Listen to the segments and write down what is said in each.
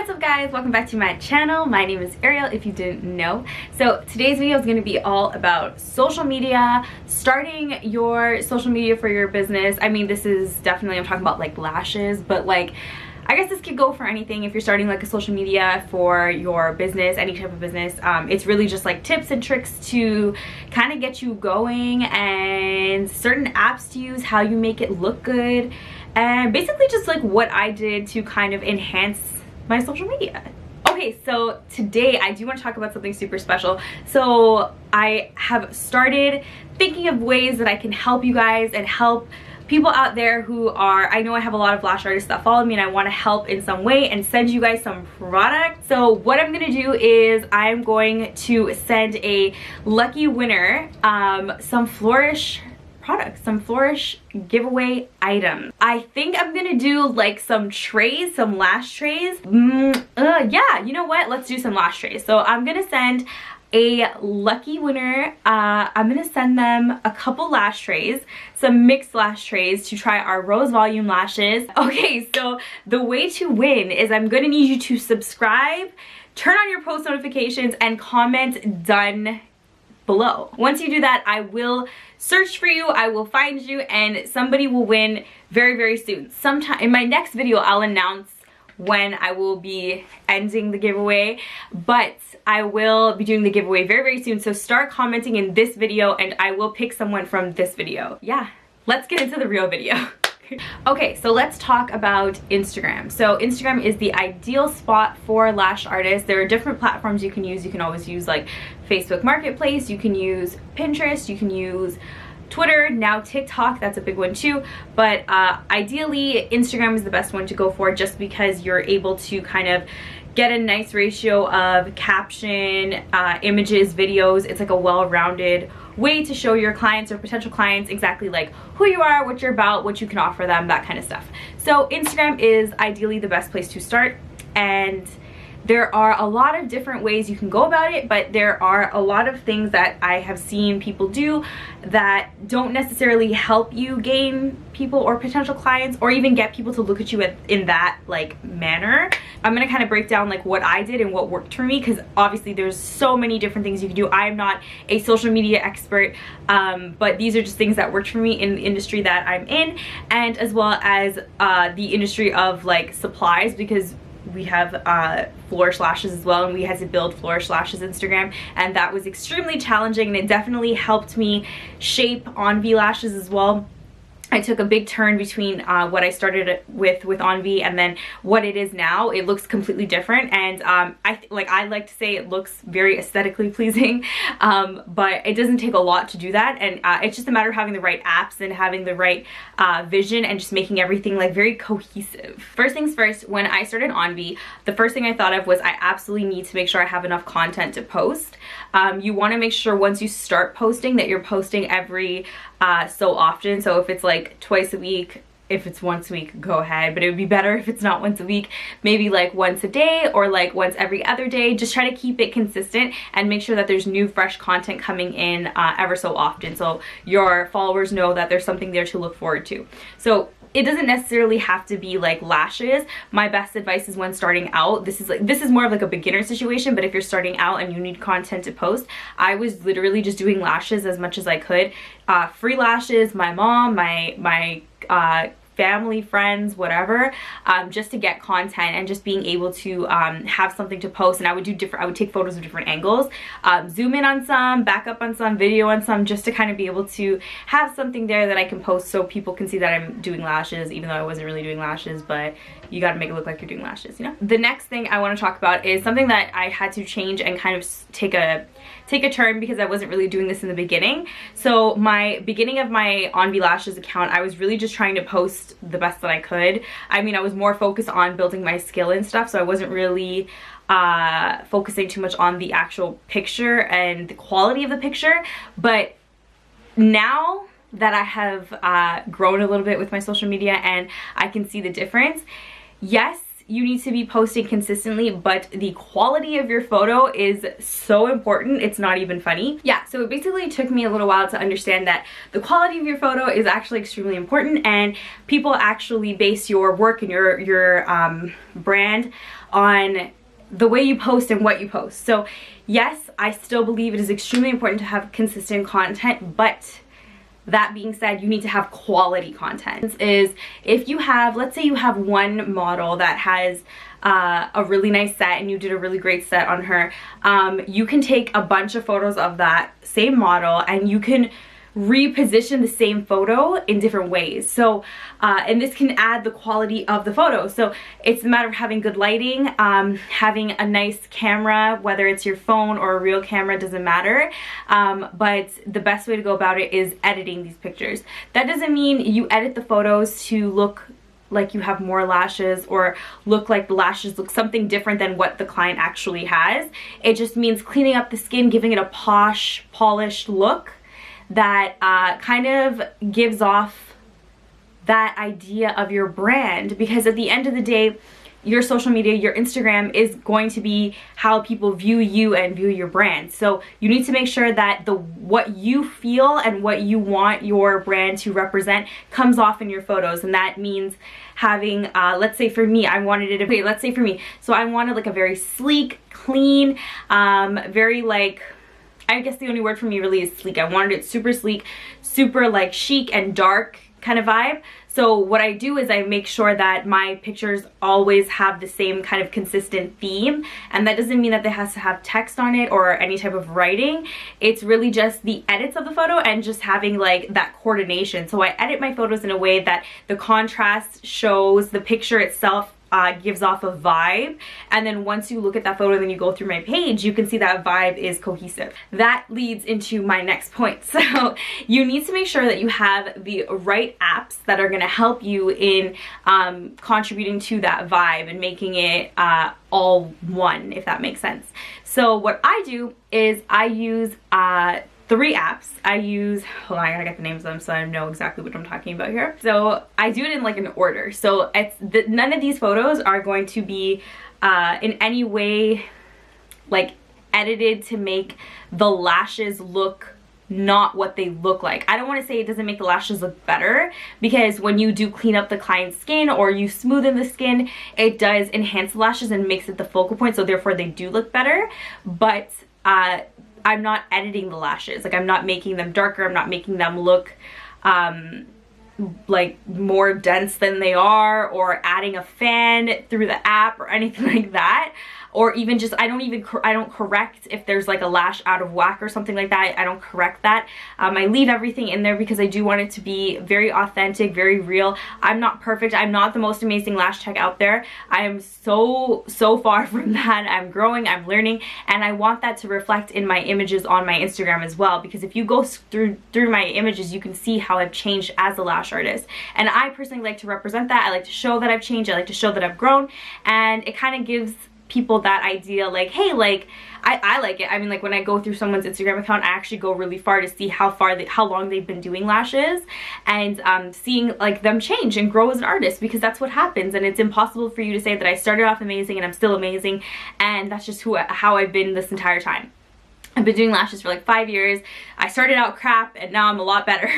What's up guys, welcome back to my channel. My name is Ariel if you didn't know. So today's video is going to be all about social media, starting your social media for your business. I mean, this is definitely, I'm talking about like lashes, but like I guess this could go for anything. If you're starting like a social media for your business, any type of business, it's really just like tips and tricks to kind of get you going and certain apps to use, how you make it look good, and basically just like what I did to kind of enhance my social media. Okay, so today I do want to talk about something super special. So I have started thinking of ways that I can help you guys and help people out there who are, I know I have a lot of lash artists that follow me and I want to help in some way and send you guys some product. So what I'm gonna do is I'm going to send a lucky winner some Flowrish products, some Flowrish giveaway items. I think I'm gonna do like some trays, some lash trays. Yeah, you know what? Let's do some lash trays. So I'm gonna send a lucky winner. I'm gonna send them a couple lash trays, some mixed lash trays to try our rose volume lashes. Okay, so the way to win is I'm gonna need you to subscribe, turn on your post notifications, and comment done below. Once you do that, I will search for you, I will find you, and somebody will win very, very soon. Sometime in my next video, I'll announce when I will be ending the giveaway, but I will be doing the giveaway very, very soon. So start commenting in this video and I will pick someone from this video. Yeah, let's get into the real video. Okay, so let's talk about Instagram. So Instagram is the ideal spot for lash artists. There are different platforms you can use. You can always use like Facebook Marketplace, you can use Pinterest, you can use Twitter, now TikTok, that's a big one too, but ideally Instagram is the best one to go for just because you're able to kind of get a nice ratio of caption, images, videos. It's like a well-rounded way to show your clients or potential clients exactly like who you are, what you're about, what you can offer them, that kind of stuff. So Instagram is ideally the best place to start, and there are a lot of different ways you can go about it, but there are a lot of things that I have seen people do that don't necessarily help you gain people or potential clients or even get people to look at you in that like manner. I'm gonna kind of break down like what I did and what worked for me, because obviously there's so many different things you can do. I'm not a social media expert, but these are just things that worked for me in the industry that I'm in, and as well as the industry of like supplies, because we have Flowrish Lashes as well, and we had to build Flowrish Lashes Instagram, and that was extremely challenging, and it definitely helped me shape Envy lashes as well. I took a big turn between what I started with Envy and then what it is now. It looks completely different, and I like to say it looks very aesthetically pleasing, but it doesn't take a lot to do that, and it's just a matter of having the right apps and having the right vision and just making everything like very cohesive. First things first, when I started Envy, the first thing I thought of was I absolutely need to make sure I have enough content to post. You want to make sure once you start posting that you're posting every so often. So if it's like twice a week, if it's once a week, go ahead, but it would be better if it's not once a week, maybe like once a day or like once every other day. Just try to keep it consistent and make sure that there's new fresh content coming in ever so often, so your followers know that there's something there to look forward to. So it doesn't necessarily have to be like lashes. My best advice is when starting out, this is more of like a beginner situation, but if you're starting out and you need content to post, I was literally just doing lashes as much as I could. Free lashes, my mom, my family, friends, whatever, just to get content and just being able to have something to post. And I would take photos of different angles, zoom in on some, back up on some, video on some, just to kind of be able to have something there that I can post so people can see that I'm doing lashes, even though I wasn't really doing lashes, but you got to make it look like you're doing lashes, you know? The next thing I want to talk about is something that I had to change and kind of take a turn because I wasn't really doing this in the beginning. So my beginning of my Envy Lashes account, I was really just trying to post the best that I could. I mean, I was more focused on building my skill and stuff, so I wasn't really focusing too much on the actual picture and the quality of the picture. But now that I have grown a little bit with my social media and I can see the difference, yes, you need to be posting consistently, but the quality of your photo is so important, it's not even funny. Yeah, so it basically took me a little while to understand that the quality of your photo is actually extremely important, and people actually base your work and your brand on the way you post and what you post. So yes, I still believe it is extremely important to have consistent content, but that being said, you need to have quality content. Is if you have, let's say you have one model that has a really nice set and you did a really great set on her, you can take a bunch of photos of that same model and you can reposition the same photo in different ways. So and this can add the quality of the photo. So it's a matter of having good lighting, having a nice camera, whether it's your phone or a real camera, doesn't matter. But the best way to go about it is editing these pictures. That doesn't mean you edit the photos to look like you have more lashes or look like the lashes look something different than what the client actually has. It just means cleaning up the skin, giving it a posh, polished look that kind of gives off that idea of your brand, because at the end of the day, your social media, your Instagram is going to be how people view you and view your brand. So you need to make sure that what you feel and what you want your brand to represent comes off in your photos. And that means having, let's say for me, I wanted it to be, let's say for me, so I wanted like a very sleek, clean, very like, I guess the only word for me really is sleek. I wanted it super sleek, super like chic and dark kind of vibe. So what I do is I make sure that my pictures always have the same kind of consistent theme, and that doesn't mean that it has to have text on it or any type of writing. It's really just the edits of the photo and just having like that coordination. So I edit my photos in a way that the contrast shows the picture itself, gives off a vibe, and then once you look at that photo and then you go through my page, you can see that vibe is cohesive. That leads into my next point. So you need to make sure that you have the right apps that are going to help you in contributing to that vibe and making it all one, if that makes sense. So what I do is I use 3 apps. I use, hold on, I gotta get the names of them so I know exactly what I'm talking about here. So I do it in like an order. So it's none of these photos are going to be in any way like edited to make the lashes look not what they look like. I don't want to say it doesn't make the lashes look better, because when you do clean up the client's skin or you smoothen the skin, it does enhance the lashes and makes it the focal point, so therefore they do look better. But I'm not editing the lashes. Like, I'm not making them darker. I'm not making them look like more dense than they are, or adding a fan through the app or anything like that. Or even just, I don't correct if there's like a lash out of whack or something like that. I don't correct that. I leave everything in there because I do want it to be very authentic, very real. I'm not perfect. I'm not the most amazing lash tech out there. I am so far from that. I'm growing, I'm learning, and I want that to reflect in my images on my Instagram as well, because if you go through my images, you can see how I've changed as a lash artist. And I personally like to represent that. I like to show that I've changed. I like to show that I've grown, and it kind of gives people that idea like, hey, like I like it. I mean, like when I go through someone's Instagram account, I actually go really far to see how long they've been doing lashes, and seeing like them change and grow as an artist, because that's what happens. And it's impossible for you to say that I started off amazing and I'm still amazing, and that's just how I've been this entire time. I've been doing lashes for like 5 years. I started out crap and now I'm a lot better.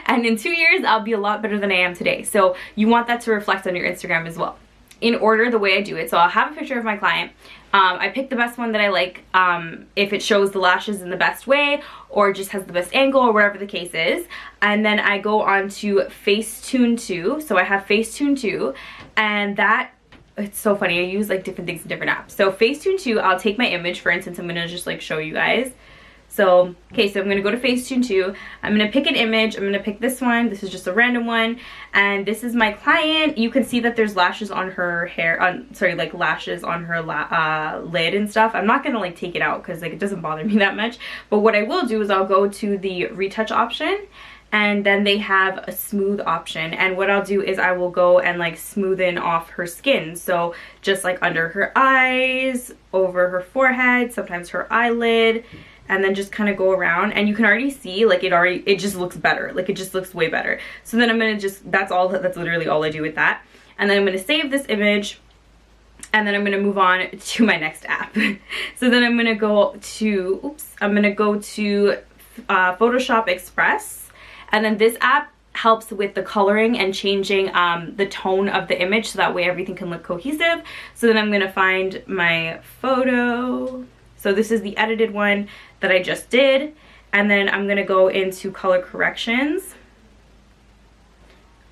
And in 2 years, I'll be a lot better than I am today. So you want that to reflect on your Instagram as well. In order, the way I do it, so I'll have a picture of my client. I pick the best one that I like, if it shows the lashes in the best way or just has the best angle or whatever the case is. And then I go on to Facetune 2. So I have Facetune 2, and that, it's so funny, I use like different things in different apps. So Facetune 2, I'll take my image, for instance, I'm gonna just like show you guys. So, okay, so I'm gonna go to Facetune 2. I'm gonna pick an image. I'm gonna pick this one. This is just a random one. And this is my client. You can see that there's lashes on her hair, like lashes on her lid and stuff. I'm not gonna like take it out because like it doesn't bother me that much. But what I will do is I'll go to the retouch option, and then they have a smooth option. And what I'll do is I will go and like smoothen off her skin. So just like under her eyes, over her forehead, sometimes her eyelid, and then just kind of go around, and you can already see like it just looks better. Like it just looks way better. So then I'm gonna just, that's literally all I do with that. And then I'm gonna save this image, and then I'm gonna move on to my next app. So then I'm gonna go to, Photoshop Express, and then this app helps with the coloring and changing the tone of the image so that way everything can look cohesive. So then I'm gonna find my photo. So this is the edited one that I just did, and then I'm gonna go into color corrections.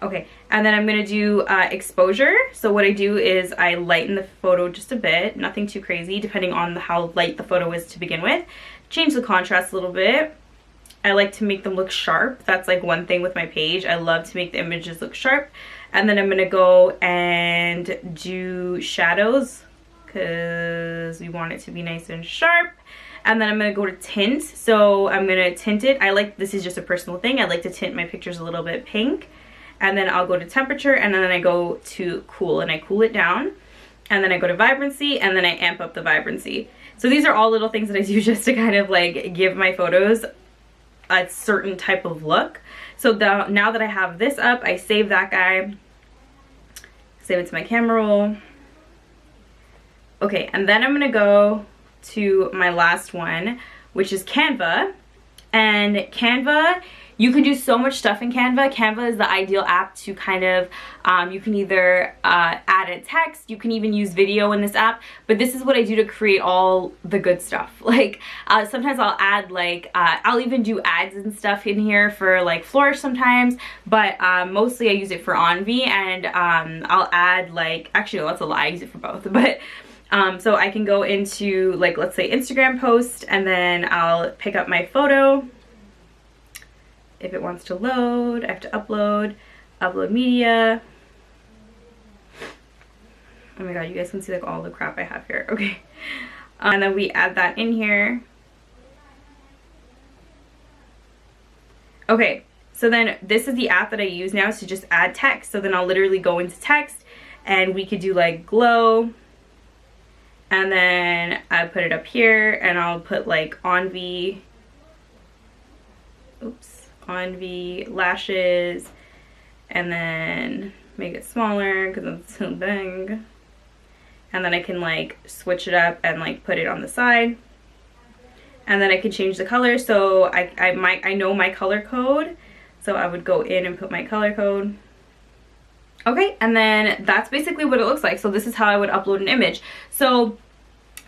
Okay, and then I'm gonna do exposure. So what I do is I lighten the photo just a bit, nothing too crazy, depending on how light the photo is to begin with. Change the contrast a little bit. I like to make them look sharp. That's like one thing with my page. I love to make the images look sharp. And then I'm gonna go and do shadows because we want it to be nice and sharp. And then I'm gonna go to tint. So I'm gonna tint it. This is just a personal thing. I like to tint my pictures a little bit pink. And then I'll go to temperature, and then I go to cool, and I cool it down. And then I go to vibrancy, and then I amp up the vibrancy. So these are all little things that I do just to kind of like give my photos a certain type of look. So now that I have this up, I save that guy, save it to my camera roll. Okay, and then I'm gonna go to my last one, which is Canva. And Canva, you can do so much stuff in Canva. Canva is the ideal app to kind of, you can either add a text, you can even use video in this app, but this is what I do to create all the good stuff. Like sometimes I'll add like, I'll even do ads and stuff in here for like Flowrish sometimes, but mostly I use it for Envy, and I'll add like, actually no, that's a lie, I use it for both, but so I can go into like, let's say Instagram post, and then I'll pick up my photo. If it wants to load, I have to upload media. Oh my god, you guys can see like all the crap I have here. Okay. And then we add that in here. Okay, so then this is the app that I use now to just add text. So then I'll literally go into text, and we could do like glow. And then I put it up here, and I'll put like Envy lashes, and then make it smaller because it's too big. And then I can like switch it up and like put it on the side, and then I can change the color. So I know my color code, so I would go in and put my color code. Okay, and then that's basically what it looks like. So this is how I would upload an image. So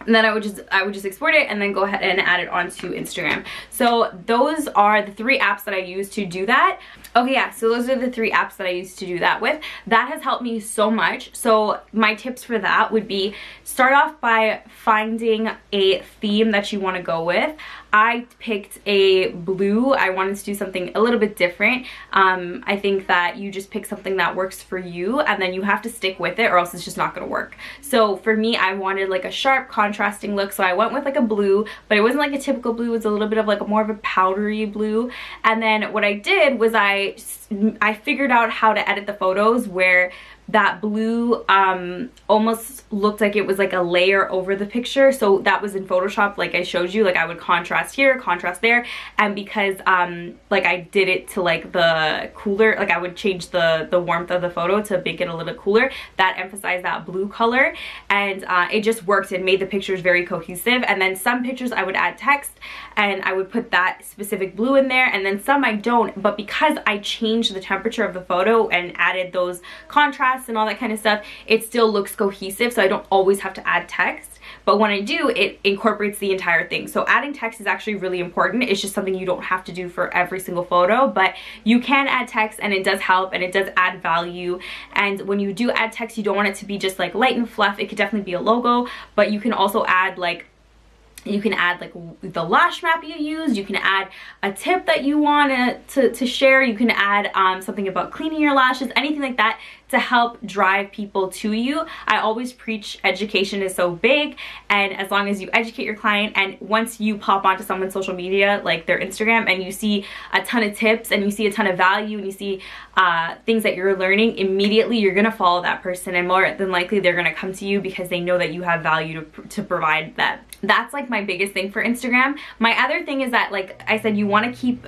and then I would just export it and then go ahead and add it onto Instagram. So those are the 3 apps that I use to do that. Okay, yeah, so those are the 3 apps that I use to do that with. That has helped me so much. So my tips for that would be, start off by finding a theme that you want to go with. I picked a blue. I wanted to do something a little bit different. I think that you just pick something that works for you, and then you have to stick with it or else it's just not gonna work. So for me, I wanted like a sharp contrasting look, so I went with like a blue, but it wasn't like a typical blue. It was a little bit of like more of a powdery blue. And then what I did was I figured out how to edit the photos where that blue almost looked like it was like a layer over the picture. So that was in Photoshop, like I showed you. Like I would contrast here, contrast there, and because like I did it to like the cooler, like I would change the warmth of the photo to make it a little bit cooler, that emphasized that blue color, and it just worked and made the pictures very cohesive. And then some pictures I would add text and I would put that specific blue in there, and then some I don't, but because I changed the temperature of the photo and added those contrasts and all that kind of stuff, it still looks cohesive, so I don't always have to add text. But when I do, it incorporates the entire thing. So adding text is actually really important. It's just something you don't have to do for every single photo, but you can add text, and it does help, and it does add value. And when you do add text, you don't want it to be just like light and fluff. It could definitely be a logo, but you can also add like, you can add like the lash map you use, you can add a tip that you want to share, you can add something about cleaning your lashes, anything like that to help drive people to you. I always preach education is so big, and as long as you educate your client, and once you pop onto someone's social media, like their Instagram, and you see a ton of tips and you see a ton of value and you see things that you're learning, immediately you're gonna follow that person, and more than likely they're gonna come to you because they know that you have value to provide that. That's like my biggest thing for Instagram. My other thing is that, like I said, you want to keep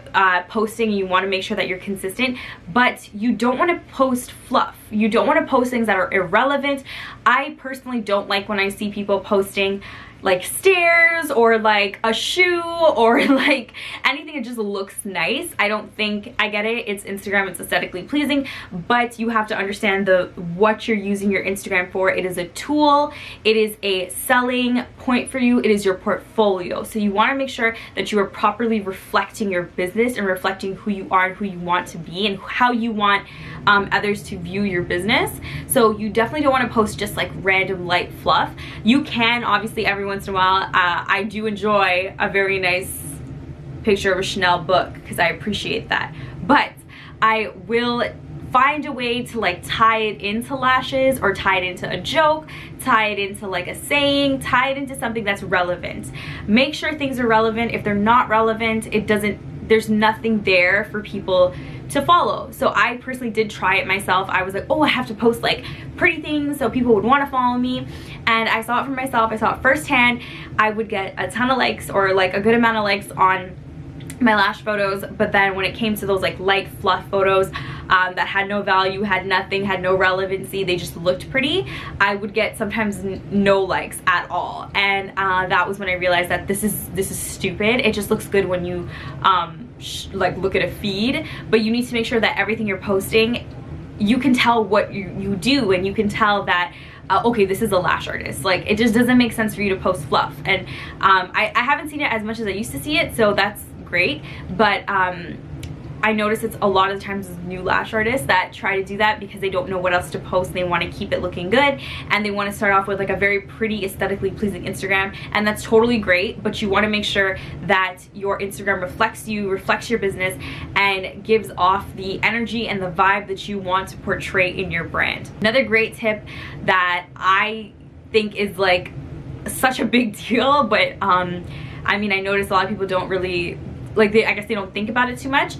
posting, you want to make sure that you're consistent, but you don't want to post fluff. You don't want to post things that are irrelevant. I personally don't like when I see people posting like stairs or like a shoe or like anything that just looks nice. I don't think, I get it, it's Instagram, it's aesthetically pleasing, but you have to understand what you're using your Instagram for. It is a tool, it is a selling point for you, it is your portfolio. So you want to make sure that you are properly reflecting your business and reflecting who you are and who you want to be and how you want others to view your business. So you definitely don't want to post just like random light fluff. You can obviously every once in a while. I do enjoy a very nice picture of a Chanel book because I appreciate that, but I will find a way to like tie it into lashes or tie it into a joke, tie it into like a saying, tie it into something that's relevant. Make sure things are relevant. If they're not relevant, there's nothing there for people to follow. So I personally did try it myself. I was like, oh, I have to post like pretty things so people would want to follow me, and I saw it for myself. I saw it firsthand. I would get a ton of likes or like a good amount of likes on my lash photos, but then when it came to those like light fluff photos that had no value, had nothing, had no relevancy, they just looked pretty, I would get sometimes no likes at all. And that was when I realized that this is stupid. It just looks good when you like look at a feed, but you need to make sure that everything you're posting, you can tell what you do, and you can tell that okay, this is a lash artist. Like, it just doesn't make sense for you to post fluff. And I haven't seen it as much as I used to see it, so that's great, but I notice it's a lot of times new lash artists that try to do that because they don't know what else to post. They want to keep it looking good, and they want to start off with like a very pretty, aesthetically pleasing Instagram, and that's totally great, but you want to make sure that your Instagram reflects you, reflects your business, and gives off the energy and the vibe that you want to portray in your brand. Another great tip that I think is like such a big deal, but I mean, I notice a lot of people don't really like, I guess they don't think about it too much,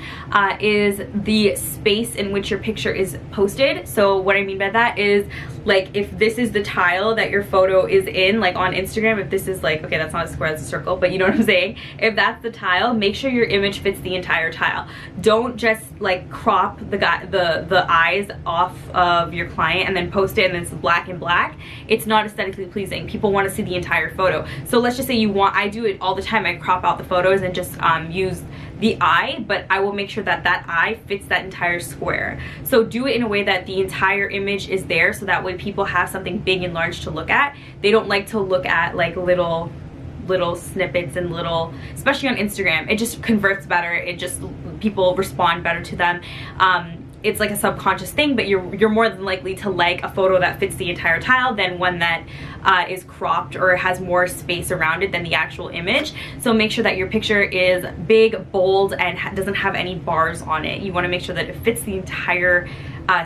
is the space in which your picture is posted. So what I mean by that is, like, if this is the tile that your photo is in, like on Instagram, if this is like, okay, that's not a square, that's a circle, but you know what I'm saying? If that's the tile, make sure your image fits the entire tile. Don't just like crop the eyes off of your client and then post it and then it's black and black. It's not aesthetically pleasing. People want to see the entire photo. So let's just say I do it all the time. I crop out the photos and just use the eye, but I will make sure that that eye fits that entire square. So do it in a way that the entire image is there, so that way people have something big and large to look at. They don't like to look at like little snippets and little, especially on Instagram, it just converts better. It just, people respond better to them. It's like a subconscious thing, but you're more than likely to like a photo that fits the entire tile than one that is cropped or has more space around it than the actual image. So make sure that your picture is big, bold, and doesn't have any bars on it. You want to make sure that it fits the entire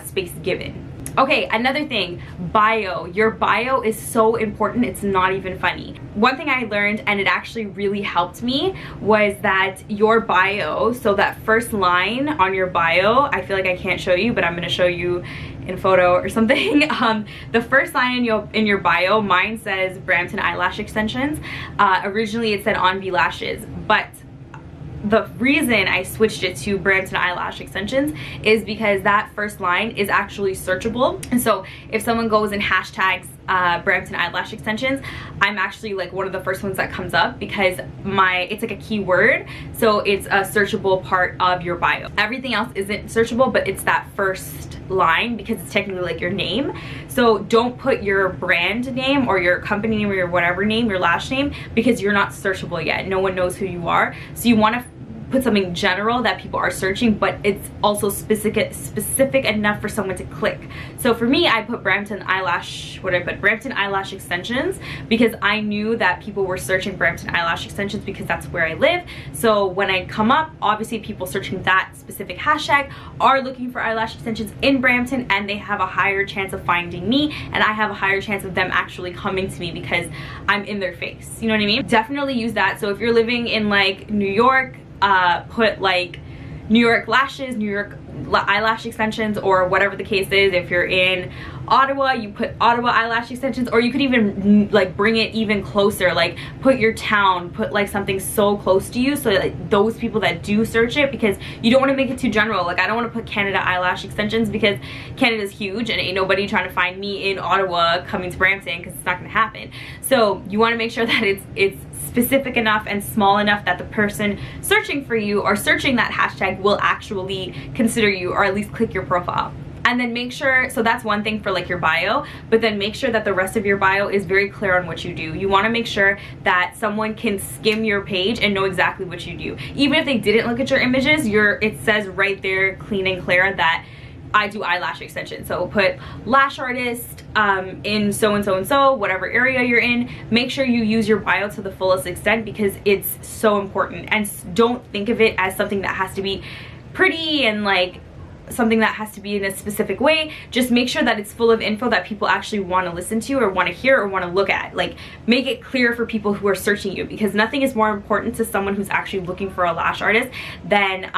space given. Okay, another thing, bio. Your bio is so important, it's not even funny. One thing I learned, and it actually really helped me, was that your bio, so that first line on your bio, I feel like I can't show you, but I'm gonna show you in photo or something. The first line in your bio, mine says Brampton Eyelash Extensions. Originally it said On Be Lashes, but the reason I switched it to Brampton Eyelash Extensions is because that first line is actually searchable. And so if someone goes and hashtags Brampton Eyelash Extensions, I'm actually like one of the first ones that comes up because it's like a keyword, so it's a searchable part of your bio. Everything else isn't searchable, but it's that first line because it's technically like your name. So don't put your brand name or your company name or your whatever name, your lash name, because you're not searchable yet. No one knows who you are. So you want to put something general that people are searching, but it's also specific enough for someone to click. So for me, I put Brampton Eyelash, Brampton Eyelash Extensions, because I knew that people were searching Brampton Eyelash Extensions because that's where I live. So when I come up, obviously people searching that specific hashtag are looking for eyelash extensions in Brampton, and they have a higher chance of finding me, and I have a higher chance of them actually coming to me because I'm in their face. You know what I mean? Definitely use that. So if you're living in like New York, put like New York lashes, New York eyelash extensions or whatever the case is. If you're in Ottawa, you put Ottawa eyelash extensions, or you could even like bring it even closer, like put your town, put like something so close to you so that like, those people that do search it, because you don't want to make it too general. Like I don't want to put Canada eyelash extensions because Canada's huge and ain't nobody trying to find me in Ottawa coming to Brampton, because it's not going to happen. So you want to make sure that it's specific enough and small enough that the person searching for you or searching that hashtag will actually consider you or at least click your profile. And then make sure, so that's one thing for like your bio, but then make sure that the rest of your bio is very clear on what you do. You want to make sure that someone can skim your page and know exactly what you do. Even if they didn't look at your images, it says right there clean and clear that I do eyelash extensions. So put lash artist in so and so and so, whatever area you're in. Make sure you use your bio to the fullest extent because it's so important. And don't think of it as something that has to be pretty and like something that has to be in a specific way. Just make sure that it's full of info that people actually want to listen to or want to hear or want to look at. Like make it clear for people who are searching you, because nothing is more important to someone who's actually looking for a lash artist than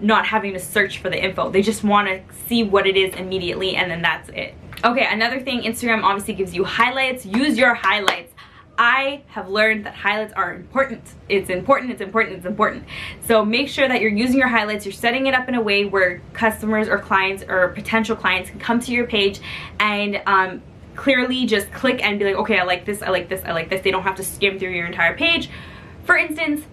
not having to search for the info. They just want to see what it is immediately, and then that's it. Okay, another thing, Instagram obviously gives you highlights. Use your highlights. I have learned that highlights are important. It's important, it's important, it's important. So make sure that you're using your highlights, you're setting it up in a way where customers or clients or potential clients can come to your page and clearly just click and be like, okay, I like this, I like this, I like this. They don't have to skim through your entire page. For instance,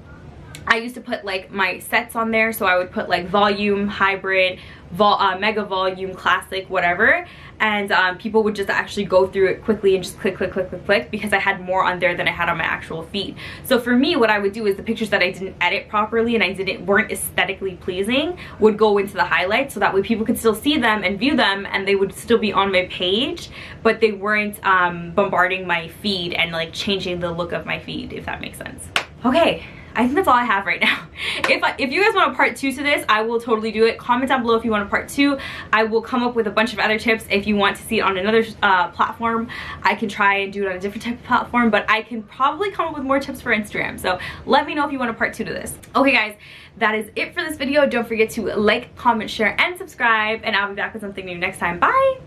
I used to put like my sets on there, so I would put like volume, hybrid, mega volume, classic, whatever, and people would just actually go through it quickly and just click, click, click, click, click, because I had more on there than I had on my actual feed. So for me, what I would do is the pictures that I didn't edit properly and weren't aesthetically pleasing would go into the highlights, so that way people could still see them and view them, and they would still be on my page, but they weren't bombarding my feed and like changing the look of my feed, if that makes sense. Okay, I think that's all I have right now. If you guys want a part 2 to this, I will totally do it. Comment down below if you want a part 2. I will come up with a bunch of other tips. If you want to see it on another platform, I can try and do it on a different type of platform, but I can probably come up with more tips for Instagram. So let me know if you want a part 2 to this. Okay guys, that is it for this video. Don't forget to like, comment, share, and subscribe, and I'll be back with something new next time. Bye!